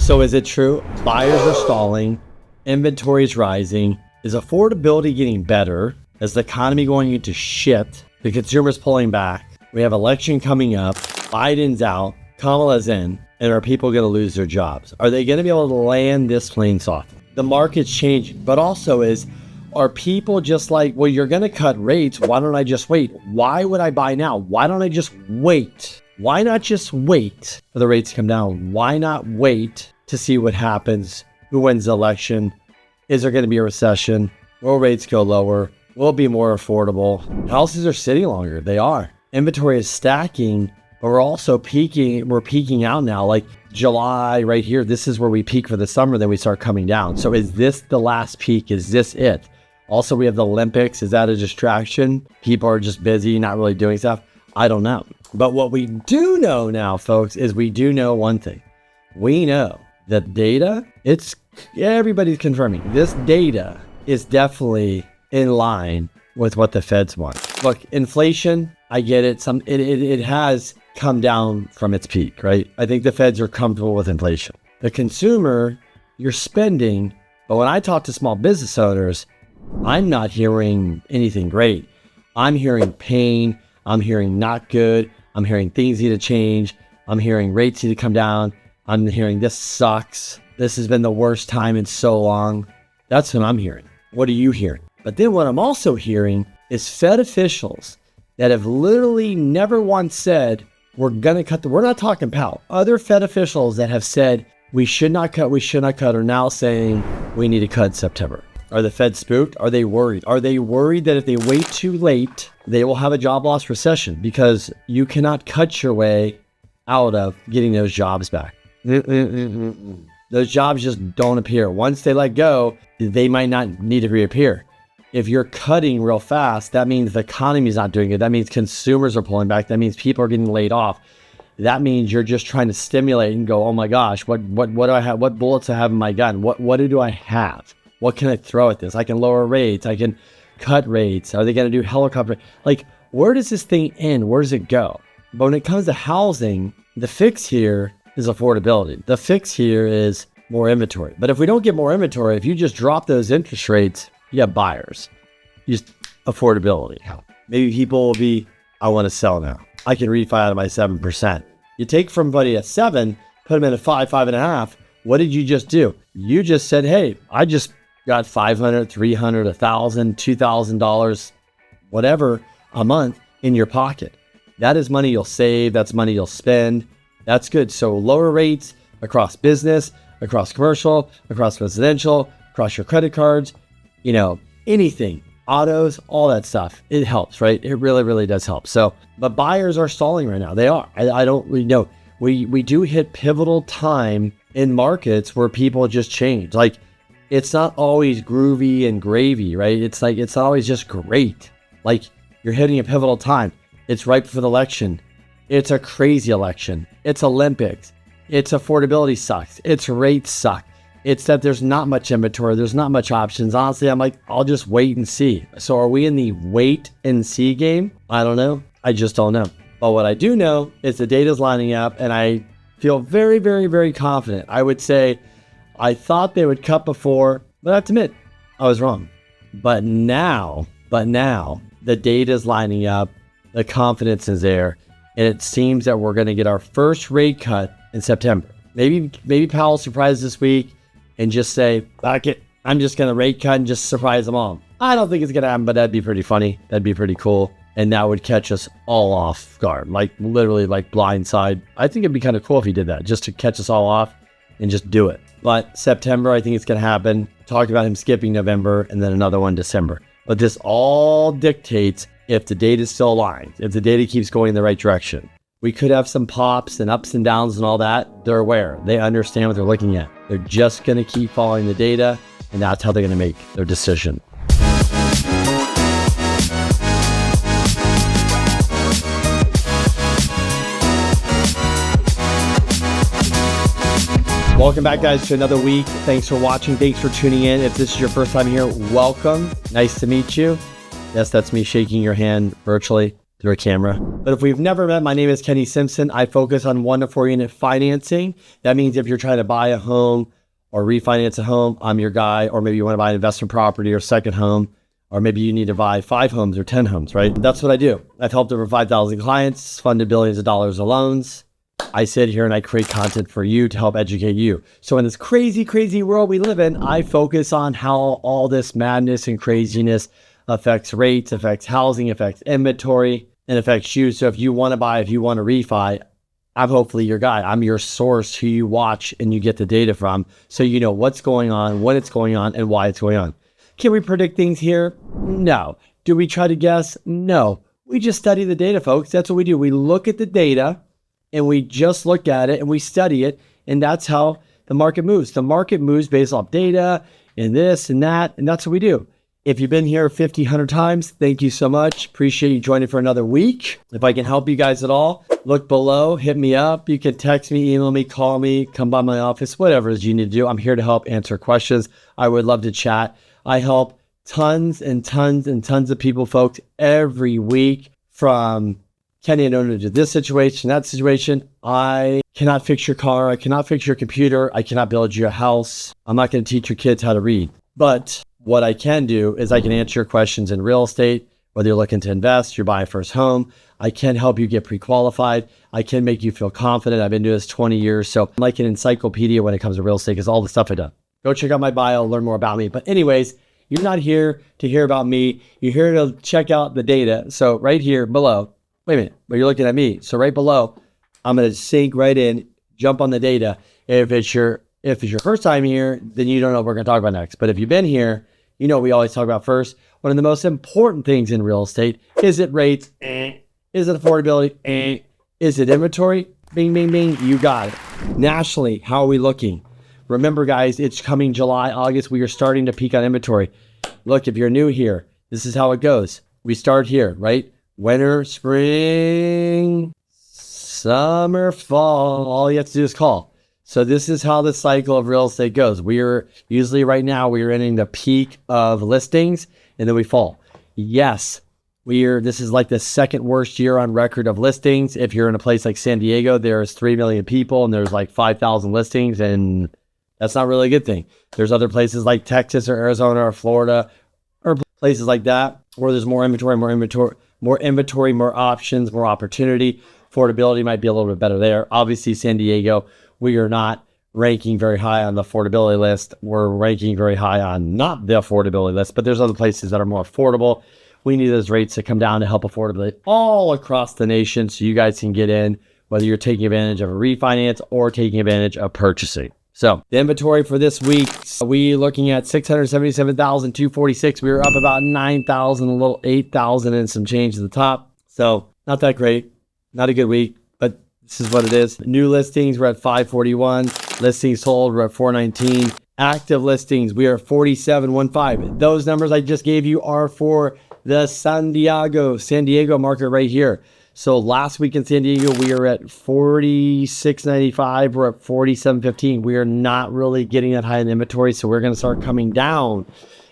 So is it true? Buyers are stalling, inventory is rising. Is affordability getting better? Is the economy going into shit? The consumer's pulling back. We have election coming up. Biden's out. Kamala's in. And are people going to lose their jobs? Are they going to be able to land this plane softly? The market's changing, but also are people just like, well, you're going to cut rates. Why don't I just wait? Why would I buy now? Why don't I just wait? Why not just wait for the rates to come down? Why not wait to see what happens? Who wins the election? Is there going to be a recession? Will rates go lower? Will it be more affordable? Houses are sitting longer. They are. Inventory is stacking, but we're also peaking. We're peaking out now. Like July right here, this is where we peak for the summer, then we start coming down. So is this the last peak? Is this it? Also, we have the Olympics. Is that a distraction? People are just busy, not really doing stuff. I don't know. But what we do know now, folks, is we do know one thing. We know that data, everybody's confirming. This data is definitely in line with what the feds want. Look, inflation, I get it. It has come down from its peak, right? I think the feds are comfortable with inflation. The consumer, you're spending, but when I talk to small business owners, I'm not hearing anything great. I'm hearing pain. I'm hearing not good. I'm hearing things need to change. I'm hearing rates need to come down. I'm hearing this sucks. This has been the worst time in so long. That's what I'm hearing. What are you hearing? But then what I'm also hearing is Fed officials that have literally never once said, we're going to cut we're not talking Powell. Other Fed officials that have said, we should not cut, are now saying we need to cut in September. Are the Fed spooked? Are they worried? Are they worried that if they wait too late, they will have a job loss recession? Because you cannot cut your way out of getting those jobs back. Those jobs just don't appear. Once they let go, they might not need to reappear. If you're cutting real fast, that means the economy is not doing it. That means consumers are pulling back. That means people are getting laid off. That means you're just trying to stimulate and go, oh my gosh, what do I have? What bullets I have in my gun? What do I have? What can I throw at this? I can lower rates. I can cut rates. Are they going to do helicopter? Like, where does this thing end? Where does it go? But when it comes to housing, the fix here is affordability. The fix here is more inventory. But if we don't get more inventory, if you just drop those interest rates, you have buyers. Just affordability. Maybe people will be, I want to sell now. I can refi out of my 7%. You take from somebody at 7, put them in a 5, 5.5. What did you just do? You just said, hey, I just got $500, $300, $1,000, $2,000, whatever a month in your pocket. That is money you'll save. That's money you'll spend. That's good. So lower rates across business, across commercial, across residential, across your credit cards, anything, autos, all that stuff. It helps, right? It really, really does help. So, but buyers are stalling right now. They are. I don't really know. We do hit pivotal time in markets where people just change. Like, it's not always groovy and gravy, right? It's like, it's not always just great. Like, you're hitting a pivotal time. It's right before the election. It's a crazy election. It's Olympics. It's affordability sucks. It's rates suck. It's that there's not much inventory. There's not much options. Honestly, I'm like, I'll just wait and see. So are we in the wait and see game? I don't know. I just don't know. But what I do know is the data's lining up, and I feel very, very, very confident. I would say I thought they would cut before, but I have to admit, I was wrong. But now, the data's lining up, the confidence is there, and it seems that we're going to get our first rate cut in September. Maybe Powell surprises this week and just say, fuck it, I'm just going to rate cut and just surprise them all. I don't think it's going to happen, but that'd be pretty funny. That'd be pretty cool. And that would catch us all off guard, like literally like blindside. I think it'd be kind of cool if he did that, just to catch us all off and just do it. But September, I think it's going to happen. Talked about him skipping November and then another one December. But this all dictates if the data is still aligned, if the data keeps going in the right direction. We could have some pops and ups and downs and all that. They're aware. They understand what they're looking at. They're just going to keep following the data, and that's how they're going to make their decision. Welcome back, guys, to another week. Thanks for watching. Thanks for tuning in. If this is your first time here, welcome. Nice to meet you. Yes, that's me shaking your hand virtually to through a camera. But if we've never met, my name is Kenny Simpson. I focus on 1 to 4 unit financing. That means if you're trying to buy a home or refinance a home, I'm your guy. Or maybe you want to buy an investment property or second home, or maybe you need to buy 5 homes or 10 homes, right? That's what I do. I've helped over 5,000 clients, funded billions of dollars of loans. I sit here and I create content for you to help educate you. So in this crazy, crazy world we live in, I focus on how all this madness and craziness affects rates, affects housing, affects inventory, and affects you. So if you want to buy, if you want to refi, I'm hopefully your guy. I'm your source who you watch and you get the data from, so you know what's going on, when it's going on, and why it's going on. Can we predict things here? No. Do we try to guess? No. We just study the data, folks. That's what we do. We look at the data and we just look at it and we study it. And that's how the market moves. The market moves based off data and this and that. And that's what we do. If you've been here 50, 100 times, thank you so much. Appreciate you joining for another week. If I can help you guys at all, look below, hit me up. You can text me, email me, call me, come by my office, whatever it is you need to do. I'm here to help answer questions. I would love to chat. I help tons and tons and tons of people, folks, every week, from Kenny and owner to this situation, that situation. I cannot fix your car. I cannot fix your computer. I cannot build you a house. I'm not going to teach your kids how to read. But what I can do is I can answer your questions in real estate, whether you're looking to invest, you're buying a first home. I can help you get pre-qualified. I can make you feel confident. I've been doing this 20 years. So I'm like an encyclopedia when it comes to real estate, because all the stuff I've done. Go check out my bio, learn more about me. But anyways, you're not here to hear about me. You're here to check out the data. So right here below, wait a minute, but you're looking at me. So right below, I'm going to sink right in, jump on the data. If it's your first time here, then you don't know what we're going to talk about next. But if you've been here, you know we always talk about first. One of the most important things in real estate, is it rates? Is it affordability? Is it inventory? Bing, bing, bing. You got it. Nationally, how are we looking? Remember, guys, it's coming July, August. We are starting to peak on inventory. Look, if you're new here, this is how it goes. We start here, right? Winter, spring, summer, fall. All you have to do is call. So this is how the cycle of real estate goes. We are usually right now, we are entering the peak of listings and then we fall. Yes, this is like the second worst year on record of listings. If you're in a place like San Diego, there's 3 million people and there's like 5,000 listings, and that's not really a good thing. There's other places like Texas or Arizona or Florida or places like that where there's more inventory, more options, more opportunity. Affordability might be a little bit better there. Obviously, San Diego, we are not ranking very high on the affordability list. We're ranking very high on not the affordability list, but there's other places that are more affordable. We need those rates to come down to help affordability all across the nation so you guys can get in, whether you're taking advantage of a refinance or taking advantage of purchasing. So the inventory for this week, we looking at 677,246. We were up about 9,000, a little 8,000 and some change at the top. So not that great, not a good week, but this is what it is. New listings, we're at 541. Listings sold, we're at 419. Active listings, we are at 4715. Those numbers I just gave you are for the San Diego market right here. So last week in San Diego, we are at 4695. We're at 4715. We are not really getting that high in inventory, so we're going to start coming down.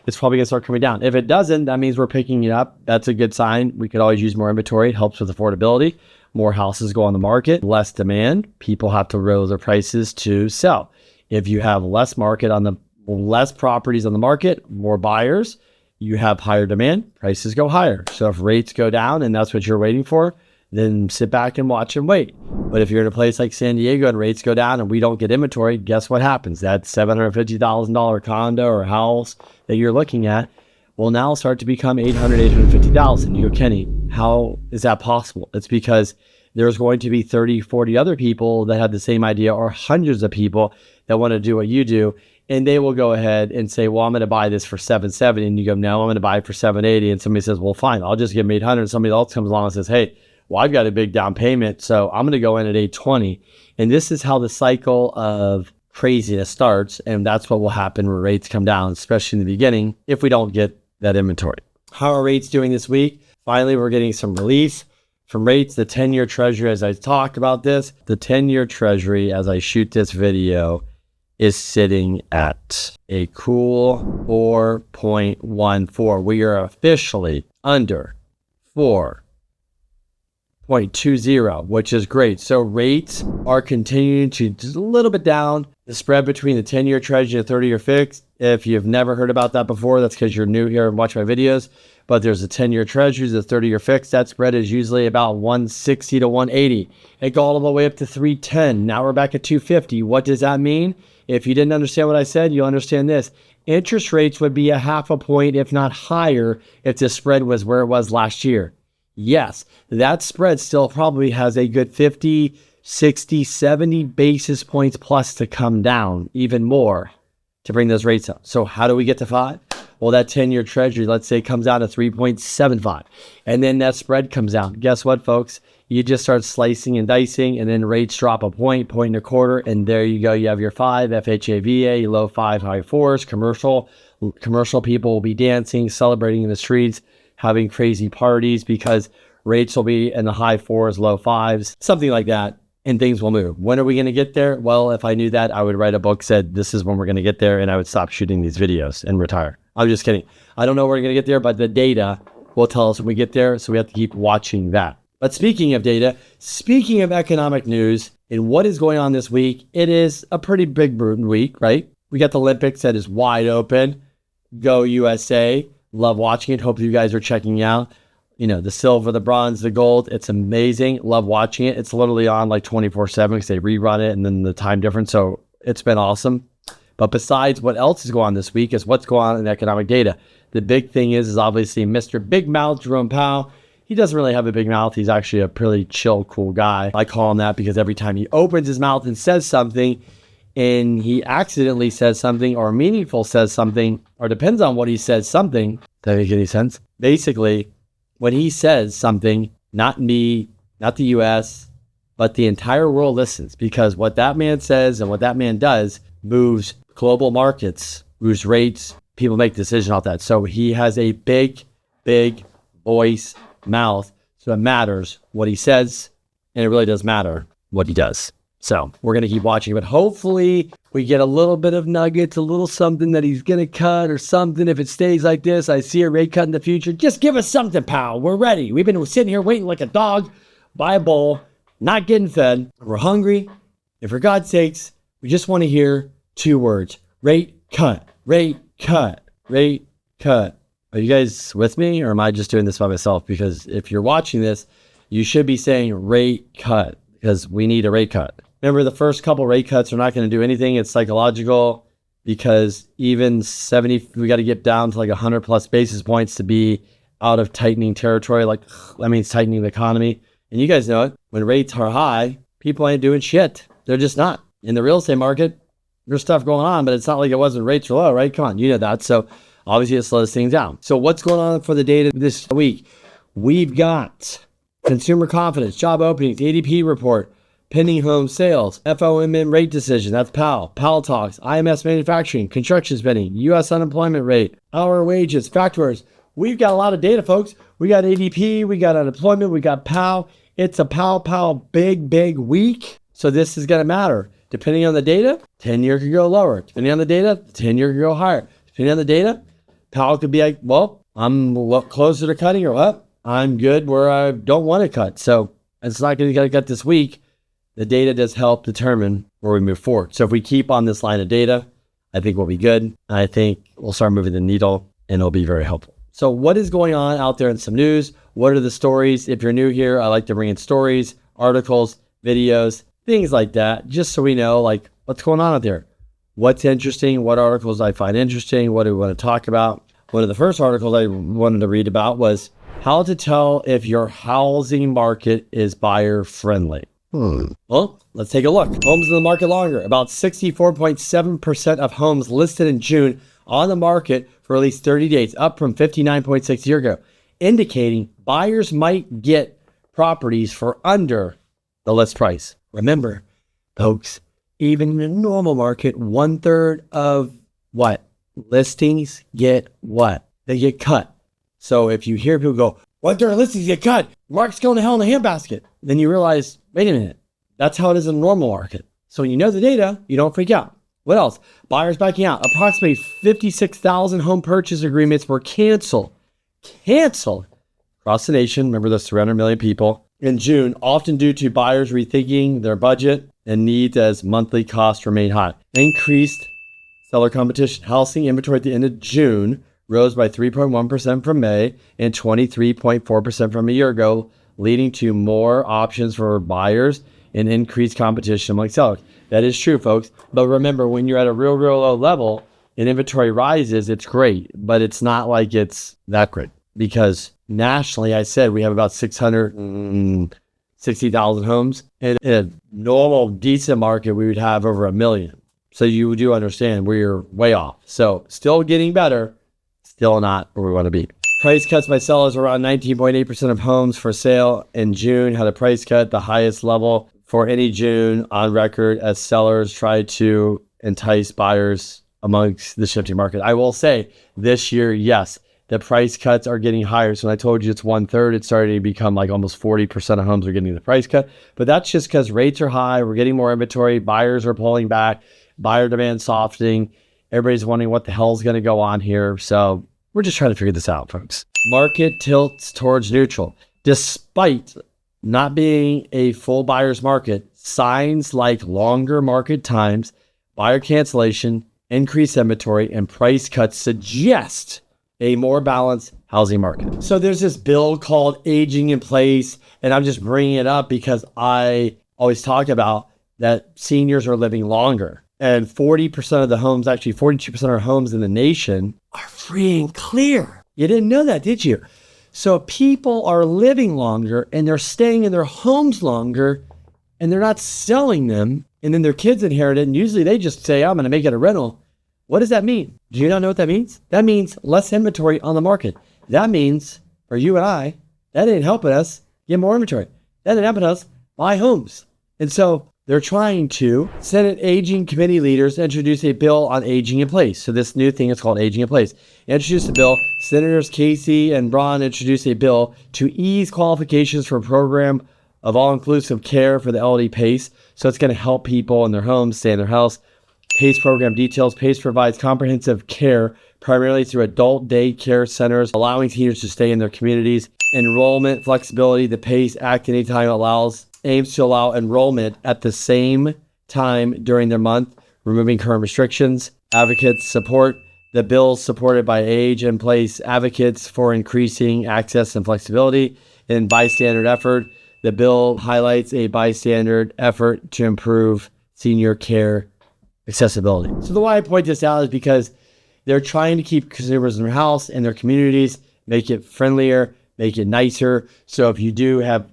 It's probably going to start coming down. If it doesn't, that means we're picking it up. That's a good sign. We could always use more inventory. It helps with affordability. More houses go on the market, less demand. People have to raise their prices to sell. If you have less properties on the market, more buyers, you have higher demand, prices go higher. So if rates go down and that's what you're waiting for, then sit back and watch and wait. But if you're in a place like San Diego and rates go down and we don't get inventory, guess what happens? That $750,000 condo or house that you're looking at will now start to become $850,000. You go, Kenny, how is that possible? It's because there's going to be 30, 40 other people that have the same idea, or hundreds of people that want to do what you do. And they will go ahead and say, well, I'm going to buy this for $770. And you go, no, I'm going to buy it for $780. And somebody says, well, fine, I'll just give them $800. And somebody else comes along and says, hey, well, I've got a big down payment, so I'm going to go in at $820. And this is how the cycle of craziness starts. And that's what will happen when rates come down, especially in the beginning, if we don't get that inventory. How are rates doing this week? Finally, we're getting some relief from rates. The 10-year treasury, as I talked about this, the 10-year treasury, as I shoot this video, is sitting at a cool 4.14. We are officially under 4 0.20, which is great. So rates are continuing to just a little bit down. The spread between the 10-year treasury and the 30-year fixed, if you've never heard about that before, that's because you're new here and watch my videos. But there's a 10-year treasury, the 30-year fixed. That spread is usually about 160 to 180. It got all the way up to 310. Now we're back at 250. What does that mean? If you didn't understand what I said, you'll understand this. Interest rates would be a half a point, if not higher, if the spread was where it was last year. Yes, that spread still probably has a good 50, 60, 70 basis points plus to come down, even more, to bring those rates up. So how do we get to 5? Well, that 10-year treasury, let's say, comes down to 3.75. And then that spread comes down. Guess what, folks? You just start slicing and dicing, and then rates drop a point, point and a quarter, and there you go. You have your 5, FHA, VA, low 5, high 4s, commercial people will be dancing, celebrating in the streets, having crazy parties because rates will be in the high 4s, low 5s, something like that, and things will move. When are we going to get there? Well, if I knew that, I would write a book said this is when we're going to get there, and I would stop shooting these videos and retire. I'm just kidding. I don't know where we're going to get there, but the data will tell us when we get there, so we have to keep watching that. But speaking of data, speaking of economic news and what is going on this week, it is a pretty big week, right? We got the Olympics that is wide open. Go USA. Love watching it. Hope you guys are checking out. You know, the silver, the bronze, the gold. It's amazing. Love watching it. It's literally on like 24/7 because they rerun it and then the time difference. So it's been awesome. But besides what else is going on this week is what's going on in economic data. The big thing is obviously Mr. Big Mouth, Jerome Powell. He doesn't really have a big mouth. He's actually a pretty chill, cool guy. I call him that because every time he opens his mouth and says something, and he accidentally says something or meaningful says something, or depends on what he says something. Does that make any sense? Basically, when he says something, not me, not the US, but the entire world listens, because what that man says and what that man does moves global markets, moves rates, people make decisions off that. So he has a big, big voice, mouth, so it matters what he says, and it really does matter what he does. So we're going to keep watching, but hopefully we get a little bit of nuggets, a little something that he's going to cut or something. If it stays like this, I see a rate cut in the future. Just give us something, pal. We're ready. We've been sitting here waiting like a dog by a bowl, not getting fed. We're hungry. And for God's sakes, we just want to hear 2 words. Rate cut, rate cut, rate cut. Are you guys with me, or am I just doing this by myself? Because if you're watching this, you should be saying rate cut, because we need a rate cut. Remember, the first couple rate cuts are not going to do anything. It's psychological, because even 70, we got to get down to like 100 plus basis points to be out of tightening territory. Like, that means tightening the economy. And you guys know it. When rates are high, people ain't doing shit. They're just not. In the real estate market, there's stuff going on, but it's not like it wasn't rates are low, right? Come on, you know that. So obviously it slows things down. So what's going on for the data this week? We've got consumer confidence, job openings, ADP report, pending home sales, FOMM rate decision, that's Powell talks, IMS manufacturing, construction spending, U.S. unemployment rate, hour wages, factors. We've got a lot of data, folks. We got ADP, we got unemployment, we got Powell. It's a Powell big week. So this is going to matter. Depending on the data, 10-year could go lower. Depending on the data, 10-year could go higher. Depending on the data, Powell could be like, well, I'm closer to cutting, or what? I'm good where I don't want to cut. So it's not going to get cut this week. The data does help determine where we move forward. So if we keep on this line of data, I think we'll be good. I think we'll start moving the needle, and it'll be very helpful. So what is going on out there in some news? What are the stories? If you're new here, I like to bring in stories, articles, videos, things like that, just so we know like what's going on out there. What's interesting, what articles I find interesting, what do we want to talk about. One of the first articles I wanted to read about was how to tell if your housing market is buyer friendly. Well, let's take a look. Homes in the market longer. About 64.7% of homes listed in June on the market for at least 30 days, up from 59.6 a year ago, indicating buyers might get properties for under the list price. Remember, folks, even in a normal market, 1/3 of what? Listings get what? They get cut. So if you hear people go, 1/3 of listings get cut, market's going to hell in a handbasket, then you realize, wait a minute, that's how it is in a normal market. So when you know the data, you don't freak out. What else? Buyers backing out. Approximately 56,000 home purchase agreements were canceled across the nation. Remember, those 300 million people in June, often due to buyers rethinking their budget and needs as monthly costs remain high. Increased seller competition. Housing inventory at the end of June rose by 3.1% from May and 23.4% from a year ago, leading to more options for buyers and increased competition among sellers. That is true, folks. But remember, when you're at a real low level and inventory rises, it's great, but it's not like it's that great, because nationally, I said we have about 660,000 homes. And in a normal, decent market, we would have over 1 million. So you do understand we're way off. So still getting better, still not where we want to be. Price cuts by sellers. Around 19.8% of homes for sale in June had a price cut, the highest level for any June on record, as sellers tried to entice buyers amongst the shifting market. I will say this year, yes, the price cuts are getting higher. So when I told you it's 1/3, it's starting to become like almost 40% of homes are getting the price cut. But that's just because rates are high. We're getting more inventory. Buyers are pulling back. Buyer demand softening. Everybody's wondering what the hell is going to go on here. So we're just trying to figure this out, folks. Market tilts towards neutral. Despite not being a full buyer's market, signs like longer market times, buyer cancellation, increased inventory, and price cuts suggest a more balanced housing market. So there's this bill called Aging in Place, and I'm just bringing it up because I always talk about that seniors are living longer. And 40% of the homes, actually 42% of homes in the nation are free and clear. You didn't know that, did you? So people are living longer and they're staying in their homes longer and they're not selling them. And then their kids inherit it. And usually they just say, I'm going to make it a rental. What does that mean? Do you not know what that means? That means less inventory on the market. That means for you and I, that ain't helping us get more inventory. That ain't helping us buy homes. And so they're trying to, Senate Aging Committee leaders introduce a bill on aging in place. So this new thing is called Aging in Place. Introduced a bill. Senators Casey and Braun introduced a bill to ease qualifications for a program of all-inclusive care for the elderly PACE. So it's going to help people in their homes, stay in their house. PACE program details. PACE provides comprehensive care primarily through adult day care centers, allowing seniors to stay in their communities. Enrollment flexibility. The PACE Act anytime aims to allow enrollment at the same time during their month, removing current restrictions. Advocates support the bill supported by Age in Place advocates for increasing access and flexibility. In bystander effort, the bill highlights a bystander effort to improve senior care accessibility. So the why I point this out is because they're trying to keep consumers in their house and their communities, make it friendlier, make it nicer. So if you do have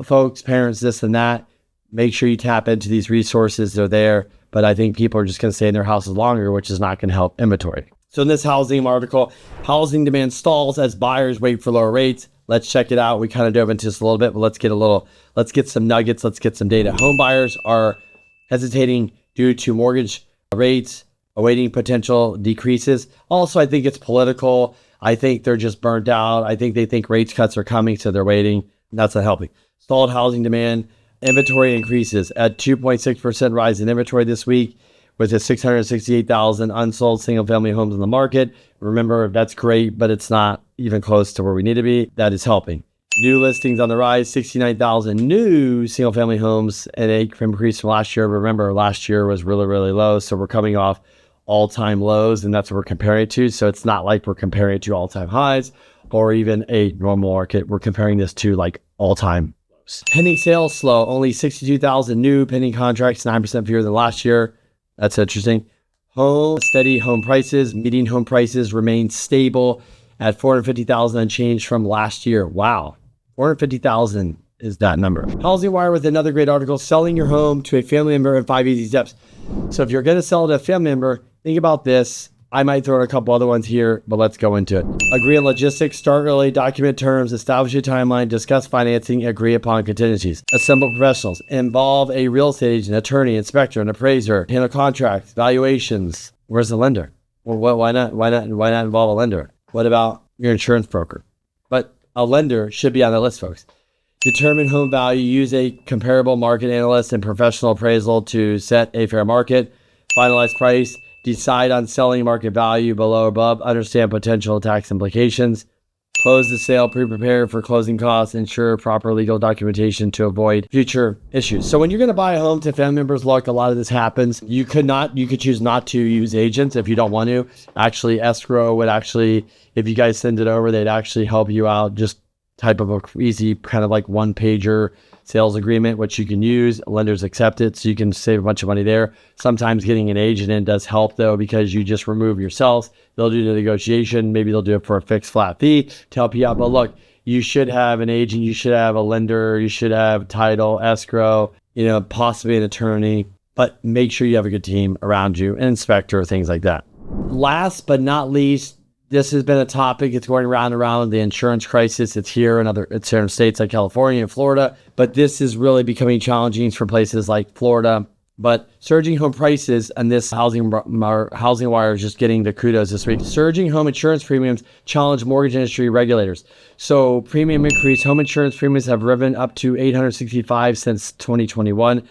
folks, parents, this and that, make sure you tap into these resources. They're there. But I think people are just going to stay in their houses longer, which is not going to help inventory. So in this housing article, housing demand stalls as buyers wait for lower rates. Let's check it out. We kind of dove into this a little bit, but let's get some nuggets. Let's get some data. Home buyers are hesitating due to mortgage rates, awaiting potential decreases. Also, I think it's political. I think they're just burnt out. I think they think rates cuts are coming, so they're waiting. That's not helping. Stalled housing demand. Inventory increases at 2.6% rise in inventory this week, with the 668,000 unsold single-family homes in the market. Remember, that's great, but it's not even close to where we need to be. That is helping. New listings on the rise, 69,000 new single-family homes, and an increase from last year. Remember, last year was really low, so we're coming off all-time lows, and that's what we're comparing it to. So it's not like we're comparing it to all-time highs or even a normal market. We're comparing this to like all-time lows. Pending sales slow, only 62,000 new pending contracts, 9% fewer than last year. That's interesting. Steady home prices, median home prices remain stable at 450,000 unchanged from last year. Wow. 450,000 is that number. Housing Wire with another great article, selling your home to a family member in 5 easy steps. So if you're going to sell it to a family member, think about this. I might throw in a couple other ones here, but let's go into it. Agree on logistics, start early, document terms, establish a timeline, discuss financing, agree upon contingencies. Assemble professionals, involve a real estate agent, attorney, inspector, an appraiser, handle contracts, valuations. Where's the lender? Well, why not involve a lender? What about your insurance broker? But a lender should be on the list, folks. Determine home value, use a comparable market analyst and professional appraisal to set a fair market, finalize price, decide on selling market value below or above, understand potential tax implications, Close the sale, prepare for closing costs, ensure proper legal documentation to avoid future issues. So when you're going to buy a home to family members, look, a lot of this happens. You could choose not to use agents if you don't want to. Actually, escrow would actually, if you guys send it over, they'd actually help you out. Just type of a easy kind of like one pager sales agreement, which you can use. Lenders accept it, so you can save a bunch of money there. Sometimes getting an agent in does help though, because you just remove yourselves. They'll do the negotiation. Maybe they'll do it for a fixed flat fee to help you out. But look, you should have an agent, you should have a lender, you should have title, escrow, possibly an attorney, but make sure you have a good team around you, an inspector, things like that. Last but not least, this has been a topic. It's going round and round. The insurance crisis. It's here in certain states like California and Florida, but this is really becoming challenging for places like Florida. But surging home prices, and this Housing Wire is just getting the kudos this week. Surging home insurance premiums challenge mortgage industry regulators. So premium increase. Home insurance premiums have risen up to $865 since 2021.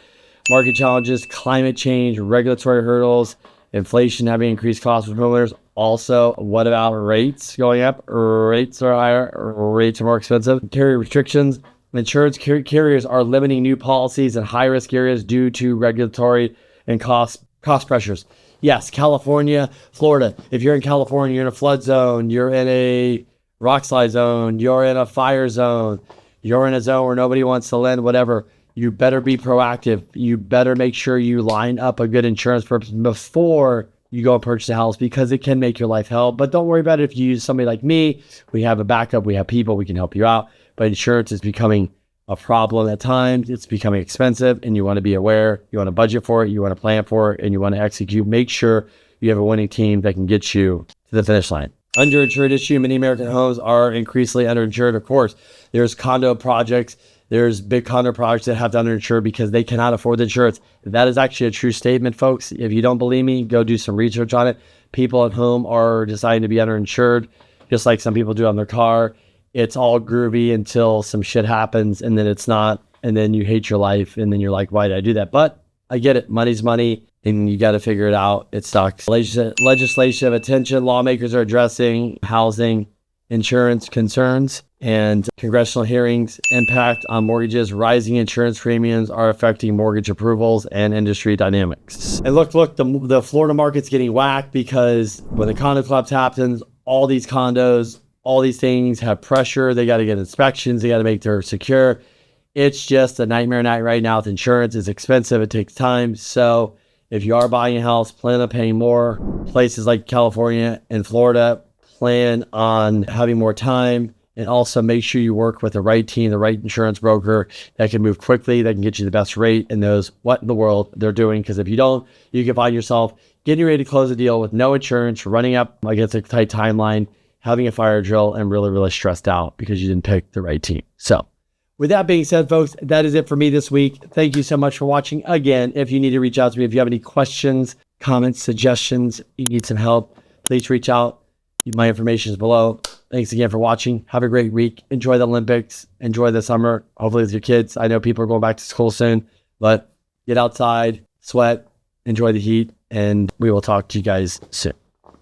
Market challenges, climate change, regulatory hurdles, inflation having increased costs for homeowners. Also, what about rates going up? Rates are higher, rates are more expensive. Carrier restrictions. Insurance carriers are limiting new policies in high-risk areas due to regulatory and cost pressures. Yes, California, Florida. If you're in California, you're in a flood zone, you're in a rock slide zone, you're in a fire zone, you're in a zone where nobody wants to lend, whatever. You better be proactive. You better make sure you line up a good insurance purpose before you go and purchase a house, because it can make your life hell. But don't worry about it if you use somebody like me. We have a backup. We have people. We can help you out. But insurance is becoming a problem at times. It's becoming expensive, and you want to be aware. You want to budget for it. You want to plan for it, and you want to execute. Make sure you have a winning team that can get you to the finish line. Underinsured issue. Many American homes are increasingly underinsured. Of course, there's condo projects. There's big condo projects that have to underinsure because they cannot afford the insurance. That is actually a true statement, folks. If you don't believe me, go do some research on it. People at home are deciding to be underinsured, just like some people do on their car. It's all groovy until some shit happens, and then it's not, and then you hate your life, and then you're like, why did I do that? But I get it. Money's money, and you got to figure it out. It sucks. Legislation attention. Lawmakers are addressing housing insurance concerns, and congressional hearings impact on mortgages. Rising insurance premiums are affecting mortgage approvals and industry dynamics. And look, the Florida market's getting whacked because when the condo collapse happens, all these condos, all these things have pressure. They got to get inspections. They got to make sure secure. It's just a nightmare night right now with insurance. It's expensive. It takes time. So if you are buying a house, plan on paying more. Places like California and Florida, plan on having more time, and also make sure you work with the right team, the right insurance broker that can move quickly, that can get you the best rate and knows what in the world they're doing. Because if you don't, you can find yourself getting ready to close a deal with no insurance, running up against a tight timeline, having a fire drill, and really, really stressed out because you didn't pick the right team. So with that being said, folks, that is it for me this week. Thank you so much for watching. Again, if you need to reach out to me, if you have any questions, comments, suggestions, you need some help, please reach out. My information is below. Thanks again for watching. Have a great week. Enjoy the Olympics. Enjoy the summer. Hopefully with your kids. I know people are going back to school soon, but get outside, sweat, enjoy the heat, and we will talk to you guys soon.